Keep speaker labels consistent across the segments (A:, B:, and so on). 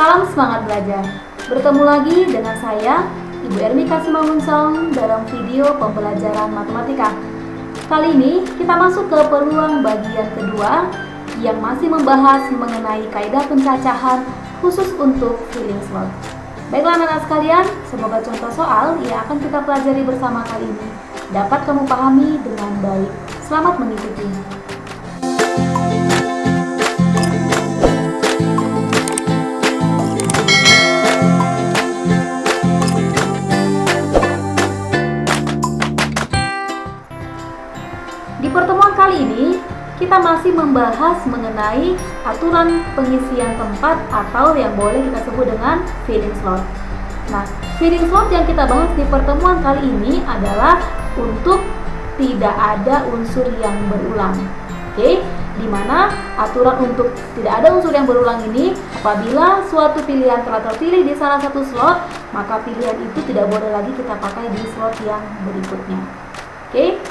A: Salam semangat belajar. Bertemu lagi dengan saya, Ibu Ermika Simangunsong dalam video pembelajaran matematika. Kali ini kita masuk ke peluang bagian kedua yang masih membahas mengenai kaidah pencacahan khusus untuk filling slot. Baiklah anak-anak sekalian, semoga contoh soal yang akan kita pelajari bersama kali ini dapat kamu pahami dengan baik. Selamat mengikuti. Di pertemuan kali ini, kita masih membahas mengenai aturan pengisian tempat atau yang boleh kita sebut dengan filling slot. Nah, filling slot yang kita bahas di pertemuan kali ini adalah untuk tidak ada unsur yang berulang. Oke, di mana aturan untuk tidak ada unsur yang berulang ini, apabila suatu pilihan telah terpilih di salah satu slot, maka pilihan itu tidak boleh lagi kita pakai di slot yang berikutnya. Oke,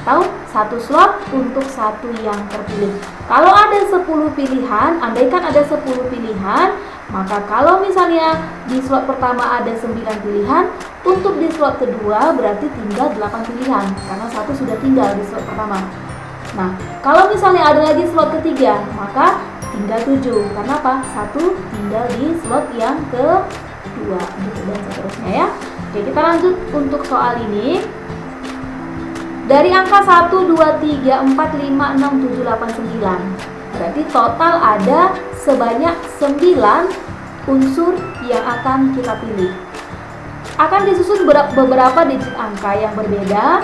A: tahu satu slot untuk satu yang terpilih. Kalau ada 10 pilihan, andaikan ada 10 pilihan, maka kalau misalnya di slot pertama ada 9 pilihan, untuk di slot kedua berarti tinggal 8 pilihan karena satu sudah tinggal di slot pertama. Nah, kalau misalnya ada lagi slot ketiga, maka tinggal 7. Karena apa? Satu tinggal di slot yang kedua, gitu dan seterusnya ya. Oke, kita lanjut untuk soal ini. Dari angka 1, 2, 3, 4, 5, 6, 7, 8, 9. Berarti total ada sebanyak 9 unsur yang akan kita pilih. Akan disusun beberapa digit angka yang berbeda.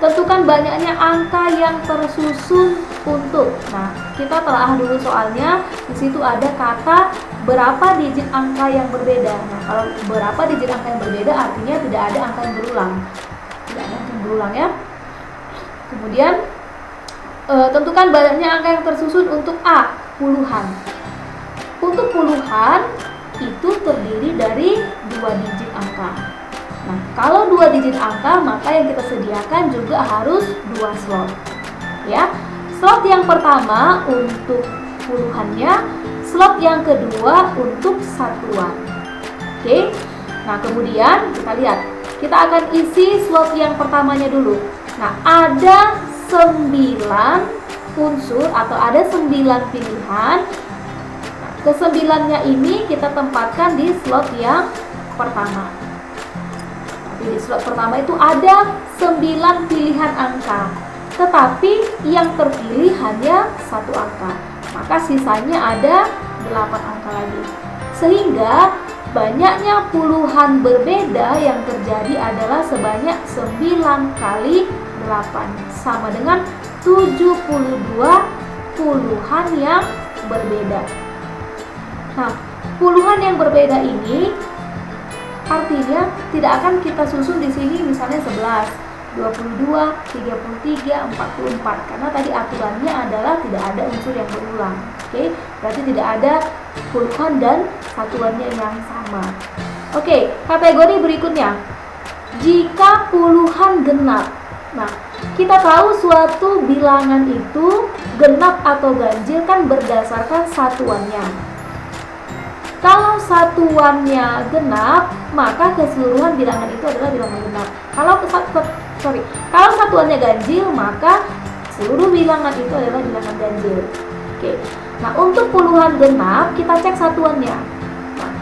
A: Tentukan banyaknya angka yang tersusun untuk. Nah, kita telah dulu soalnya. Di situ ada kata berapa digit angka yang berbeda. Nah, kalau berapa digit angka yang berbeda artinya tidak ada angka yang berulang. Berulang ya. Kemudian tentukan banyaknya angka yang tersusun untuk A, puluhan. Untuk puluhan itu terdiri dari 2 digit angka. Nah, kalau 2 digit angka maka yang kita sediakan juga harus 2 slot. Ya. Slot yang pertama untuk puluhannya, slot yang kedua untuk satuan. Oke. Nah, kemudian kita lihat. Kita akan isi slot yang pertamanya dulu. Nah, ada 9 unsur atau ada 9 pilihan. Nah, ke-9-nya ini kita tempatkan di slot yang pertama. Tapi di slot pertama itu ada 9 pilihan angka. Tetapi yang terpilih hanya 1 angka. Maka sisanya ada 8 angka lagi. Sehingga banyaknya puluhan berbeda yang terjadi adalah sebanyak 9 kali 8 sama dengan 72 puluhan yang berbeda. Nah, puluhan yang berbeda ini artinya tidak akan kita susun di sini misalnya 11, 22, 33, 44 karena tadi aturannya adalah tidak ada unsur yang berulang. Oke, berarti tidak ada puluhan dan satuannya yang sama. Oke, kategori berikutnya. Jika puluhan genap. Nah, kita tahu suatu bilangan itu genap atau ganjil kan berdasarkan satuannya. Kalau satuannya genap, maka keseluruhan bilangan itu adalah bilangan genap. Kalau satuannya ganjil, maka seluruh bilangan itu adalah bilangan ganjil. Oke. Nah, untuk puluhan genap kita cek satuannya. Nah,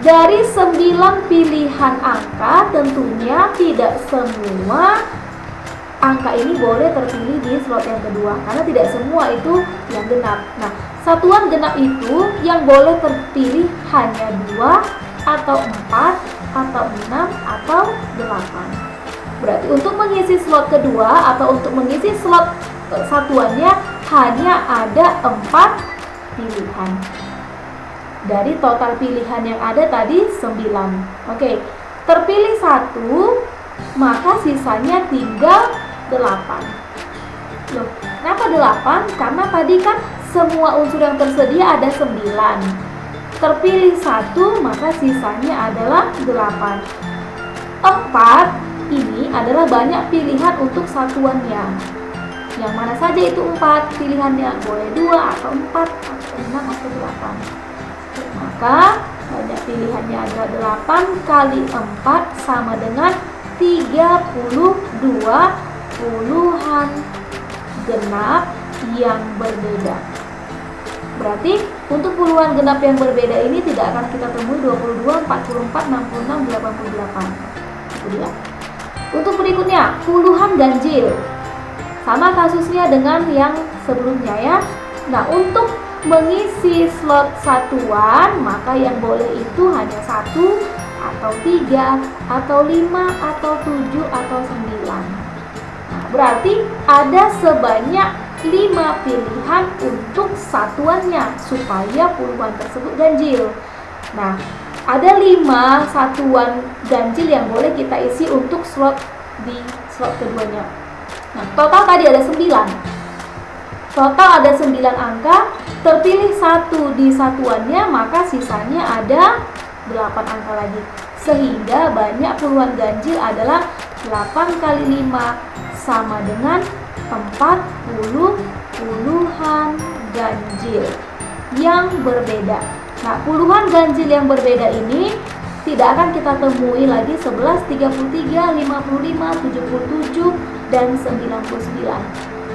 A: dari 9 pilihan angka tentunya tidak semua angka ini boleh terpilih di slot yang kedua karena tidak semua itu yang genap. Nah, satuan genap itu yang boleh terpilih hanya 2 atau 4 atau 6 atau 8. Berarti untuk mengisi slot kedua atau untuk mengisi slot satuannya hanya ada 4 pilihan. Dari total pilihan yang ada tadi 9. Oke, terpilih 1, maka sisanya tinggal 8. Loh, kenapa 8? Karena tadi kan semua unsur yang tersedia ada 9. Terpilih 1, maka sisanya adalah 8. 4 ini adalah banyak pilihan untuk satuannya. Yang mana saja itu 4 pilihannya, boleh 2 atau 4 atau 6 atau 8. Maka banyak pilihannya ada 8 kali 4 sama dengan 32 puluhan genap yang berbeda. Berarti untuk puluhan genap yang berbeda ini tidak akan kita temui 22, 44, 66, 88. Itu dia. Untuk berikutnya, puluhan ganjil. Sama kasusnya dengan yang sebelumnya ya. Nah, untuk mengisi slot satuan, maka yang boleh itu hanya 1 atau 3 atau 5 atau 7 atau 9. Nah, berarti ada sebanyak 5 pilihan untuk satuannya supaya puluhan tersebut ganjil. Nah, ada 5 satuan ganjil yang boleh kita isi untuk slot di slot keduanya. Nah, total tadi ada 9. Total ada 9 angka, terpilih 1 di satuannya, maka sisanya ada 8 angka lagi. Sehingga banyak puluhan ganjil adalah 8 kali 5 sama dengan 40 puluhan ganjil yang berbeda. Nah, puluhan ganjil yang berbeda ini tidak akan kita temui lagi 11, 33, 55, 77, dan 99.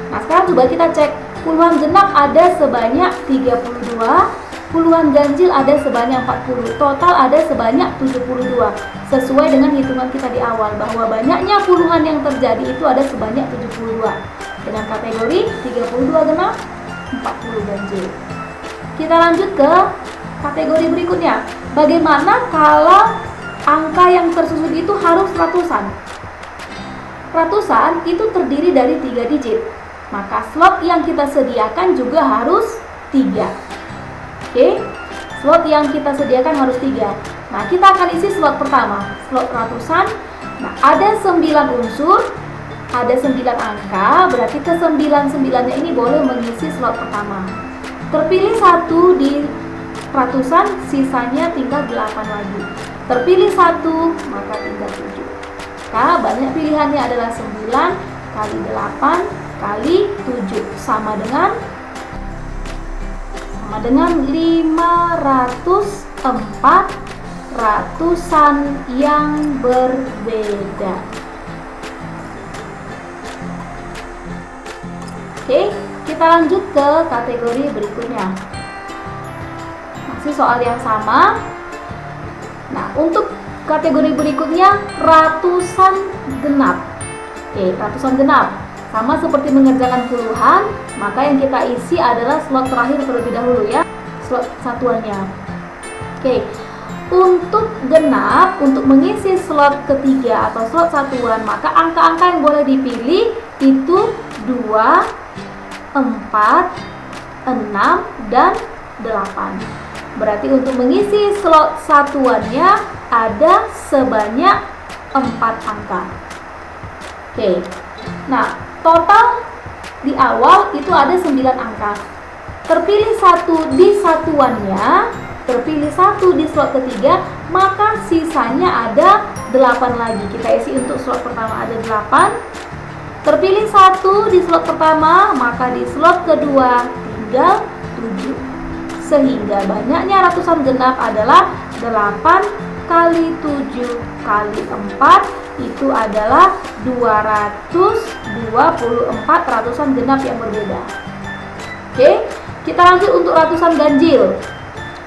A: Nah, sekarang coba kita cek. Puluhan genap ada sebanyak 32, puluhan ganjil ada sebanyak 40, total ada sebanyak 72. Sesuai dengan hitungan kita di awal bahwa banyaknya puluhan yang terjadi itu ada sebanyak 72. Dengan kategori 32 genap, 40 ganjil. Kita lanjut ke kategori berikutnya. Bagaimana kalau angka yang tersusun itu harus ratusan? Ratusan itu terdiri dari 3 digit. Maka slot yang kita sediakan juga harus 3. Oke, slot yang kita sediakan harus 3. Nah, kita akan isi slot pertama, slot ratusan. Nah, ada 9 unsur, ada 9 angka, berarti ke 9-9-nya ini boleh mengisi slot pertama. Terpilih 1 di ratusan, sisanya tinggal 8 lagi. Terpilih 1, maka tinggal 7. Nah, banyak pilihannya adalah 9 kali 8 kali 7 sama dengan 504 ratusan yang berbeda. Oke, kita lanjut ke kategori berikutnya. Masih soal yang sama. Nah, untuk kategori berikutnya ratusan genap. Oke, ratusan genap. Sama seperti mengerjakan puluhan, maka yang kita isi adalah slot terakhir terlebih dahulu ya, slot satuannya. Oke, untuk genap, untuk mengisi slot ketiga atau slot satuan, maka angka-angka yang boleh dipilih itu 2, 4, 6, dan 8. Berarti untuk mengisi slot satuannya ada sebanyak 4 angka. Oke, nah total di awal itu ada 9 angka. Terpilih 1 di satuannya, terpilih 1 di slot ketiga, maka sisanya ada 8 lagi. Kita isi untuk slot pertama ada 8. Terpilih 1 di slot pertama, maka di slot kedua tinggal 7. Sehingga banyaknya ratusan genap adalah 8 kali 7 kali 4, itu adalah 224 ratusan genap yang berbeda. Oke, kita lanjut untuk ratusan ganjil.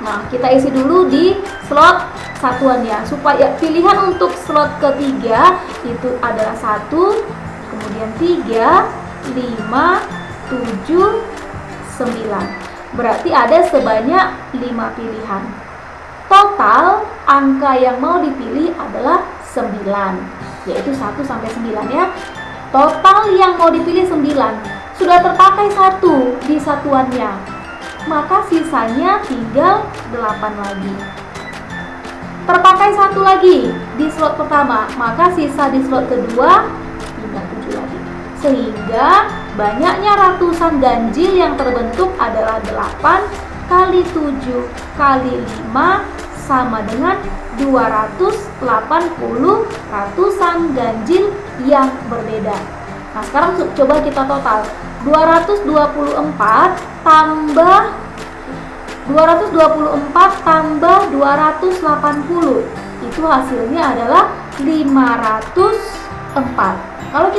A: Nah, kita isi dulu di slot satuannya supaya pilihan untuk slot ketiga itu adalah 1, kemudian 3, 5, 7, 9. Berarti ada sebanyak 5 pilihan. Total angka yang mau dipilih adalah 9, yaitu 1 sampai 9 ya. Total yang mau dipilih 9. Sudah terpakai 1 di satuannya, maka sisanya tinggal 8 lagi. Terpakai 1 lagi di slot pertama, maka sisa di slot kedua tinggal 7 lagi. Sehingga banyaknya ratusan ganjil yang terbentuk adalah 8 kali 7 kali 5 sama dengan 280 ratusan ganjil yang berbeda. Nah, sekarang coba kita total. 224 tambah 224 tambah 280 itu hasilnya adalah 504. Kalau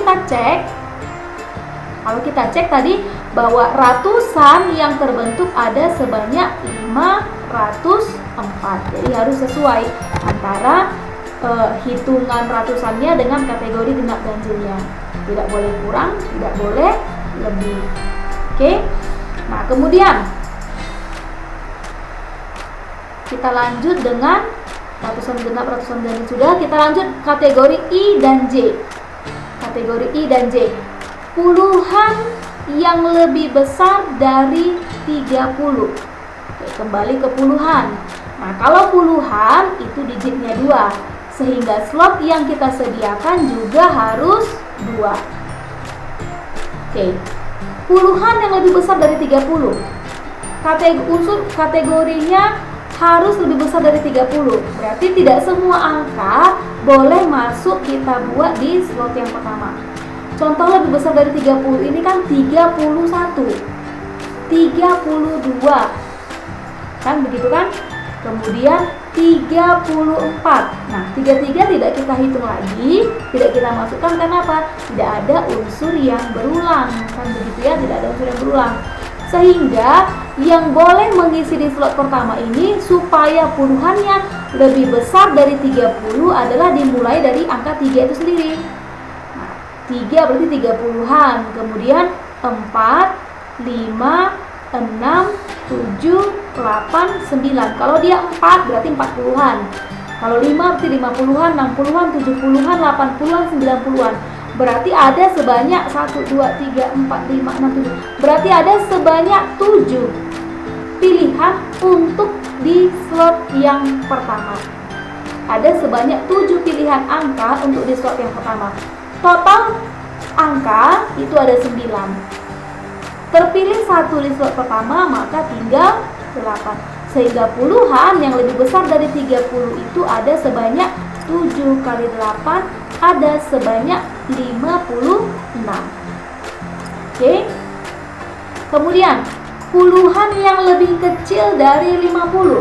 A: kita cek tadi bahwa ratusan yang terbentuk ada sebanyak 504. Jadi harus sesuai antara hitungan ratusannya dengan kategori genap ganjilnya. Tidak boleh kurang, tidak boleh lebih. Oke. Nah, kemudian kita lanjut dengan ratusan genap, ratusan ganjil sudah. Kita lanjut kategori I dan J. Kategori I dan J. Puluhan yang lebih besar dari 30. Oke, kembali ke puluhan. Nah, kalau puluhan itu digitnya 2, sehingga slot yang kita sediakan juga harus 2. Oke. Puluhan yang lebih besar dari 30. Unsur kategorinya harus lebih besar dari 30. Berarti tidak semua angka boleh masuk kita buat di slot yang pertama. Contoh lebih besar dari 30 ini kan 31, 32. Kan begitu kan? Kemudian 34. Nah, 33 tidak kita hitung lagi, tidak kita masukkan karena apa? Tidak ada unsur yang berulang. Kan begitu ya, tidak ada unsur yang berulang. Sehingga yang boleh mengisi di slot pertama ini supaya puluhannya lebih besar dari 30 adalah dimulai dari angka 3 itu sendiri. Nah, 3 berarti 30-an. Kemudian 4, 5, 6, 7, 8, 9. Kalau dia 4 berarti 40-an. Kalau 5 berarti 50-an, 60-an, 70-an, 80-an, 90-an. Berarti ada sebanyak 1, 2, 3, 4, 5, 6, 7. Berarti ada sebanyak 7 pilihan untuk di slot yang pertama. Ada sebanyak 7 pilihan angka untuk di slot yang pertama. Total angka itu ada 9. Terpilih 1 di slot pertama, maka tinggal 8. Sehingga puluhan yang lebih besar dari 30 itu ada sebanyak 7 kali 8 ada sebanyak 56. Oke. Kemudian puluhan yang lebih kecil dari 50.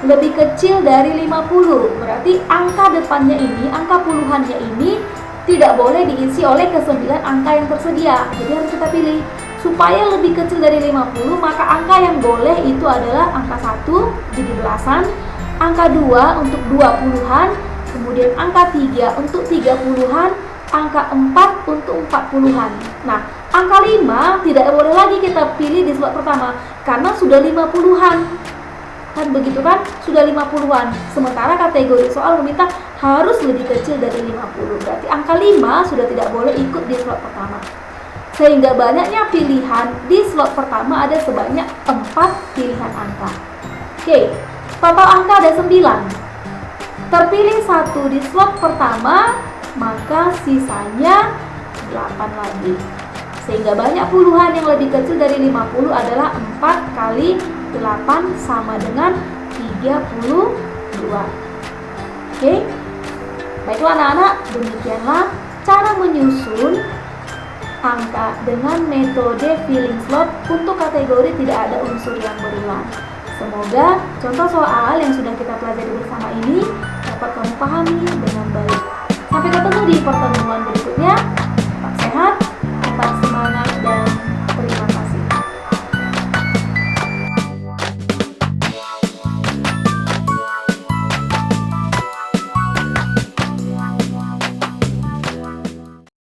A: Lebih kecil dari 50. Berarti angka depannya ini, angka puluhannya ini tidak boleh diisi oleh ke-9 angka yang tersedia. Jadi harus kita pilih. Supaya lebih kecil dari 50, maka angka yang boleh itu adalah angka 1 jadi belasan, angka 2 untuk 20-an, kemudian angka 3 untuk 30-an, angka 4 untuk 40-an. Nah, angka 5 tidak boleh lagi kita pilih di slot pertama karena sudah 50-an. Kan begitu kan? Sudah 50-an. Sementara kategori soal meminta harus lebih kecil dari 50. Berarti angka 5 sudah tidak boleh ikut di slot pertama. Sehingga banyaknya pilihan di slot pertama ada sebanyak 4 pilihan angka. Oke, total angka ada 9. Terpilih 1 di slot pertama, maka sisanya 8 lagi. Sehingga banyak puluhan yang lebih kecil dari 50 adalah 4 kali 8 sama dengan 32. Oke, baiklah anak-anak, demikianlah cara menyusun angka dengan metode filling slot untuk kategori tidak ada unsur yang berulang. Semoga contoh soal yang sudah kita pelajari bersama ini dapat kamu pahami dengan baik. Sampai ketemu di pertemuan berikutnya.